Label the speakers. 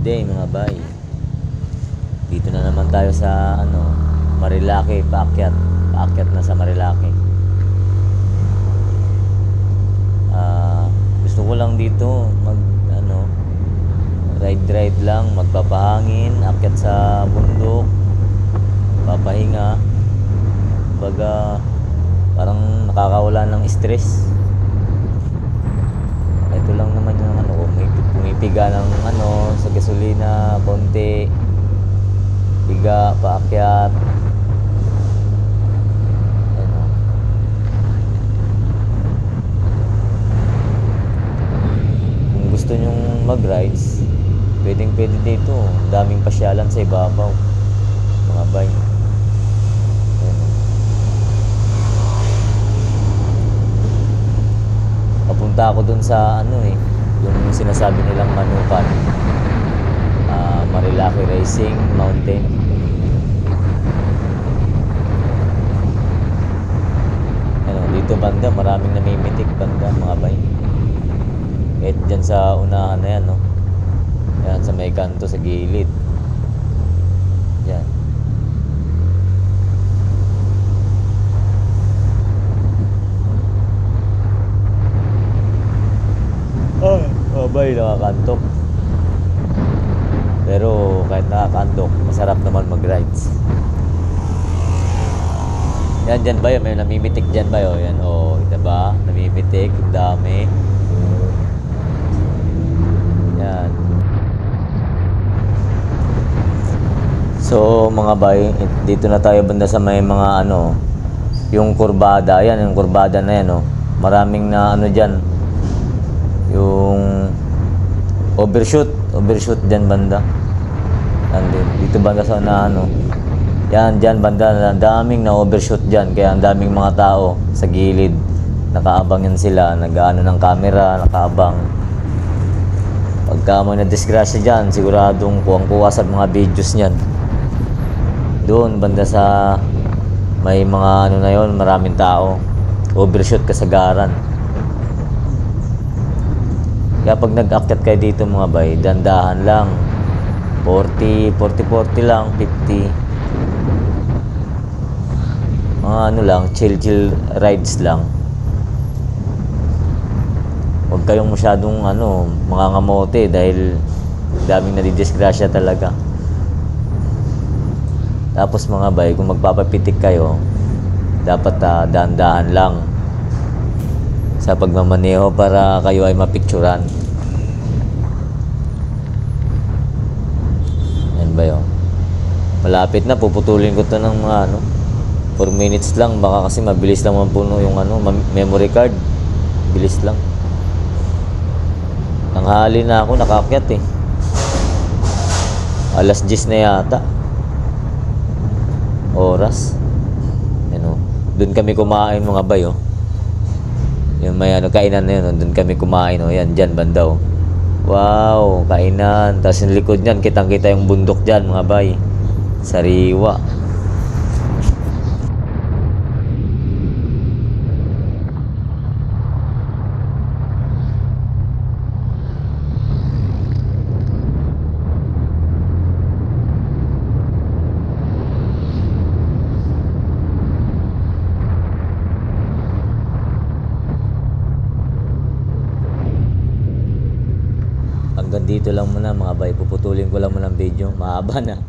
Speaker 1: day mga bay. Dito na naman tayo sa Marilake, paakyat. Paakyat na sa Marilake. Gusto ko lang dito ride lang, magpapahangin, akyat sa bundok, papahinga. Baga parang nakakawala ng stress. Ito lang naman yung pumipiga ng sa gasolina, konti. Piga, paakyat. Kung gusto nyong mag-rides, pwede dito. Daming pasyalan sa ibabaw, mga bay. Papunta ako dun sa yung sinasabi nilang Manukan, Marilake Racing Mountain. Dito banda, maraming namimitik banda, mga bay. Kahit dyan sa unahan na yan, yan sa may kanto sa gilid. Yan. Bay, nakakantok. Pero kahit nakakantok, masarap naman mag-rides. Yan dyan ba yun? May namimitik dyan ba yun? Yan, diba? Namimitik, dami. Yan. So mga bay, dito na tayo banda sa may mga yung kurbada. Yan, yung kurbada na yan, maraming na dyan. Yung overshoot dyan banda. Yan, dito banda sa yan dyan banda, daming na overshoot dyan. Kaya ang daming mga tao sa gilid, nakaabang yan sila, nag-ano ng camera, nakaabang. Pagka may na-disgrasya dyan, siguradong kuwang-kuha sa mga videos nyan. Doon banda sa may mga na yon, maraming tao, overshoot kasagaran. Kaya pag nag-akyat kayo dito mga bay, dandahan lang. 40 lang, 50. Mga lang, chill rides lang. Huwag kayong masyadong mga ngamote dahil daming nadidisgrasya talaga. Tapos mga bay, kung magpapapitik kayo, dapat dahan-dahan lang sa pagmamaneho para kayo ay mapicturan. Yan ba yun? Malapit na, puputulin ko to ng mga 4 minutes lang, baka kasi mabilis lang mapuno yung memory card. Bilis lang. Nanghali na ako, nakakyat eh. Alas 10 na yata oras. Doon kami kumain mga bay. Yung may kainan na yun, doon kami kumain. Yan, dyan banda. Wow, kainan. Tapos yung likod nyan, kitang-kita yung bundok dyan mga bay. Sariwa. Hanggang dito lang muna mga bay, puputulin ko lang muna ang video, mahaba na.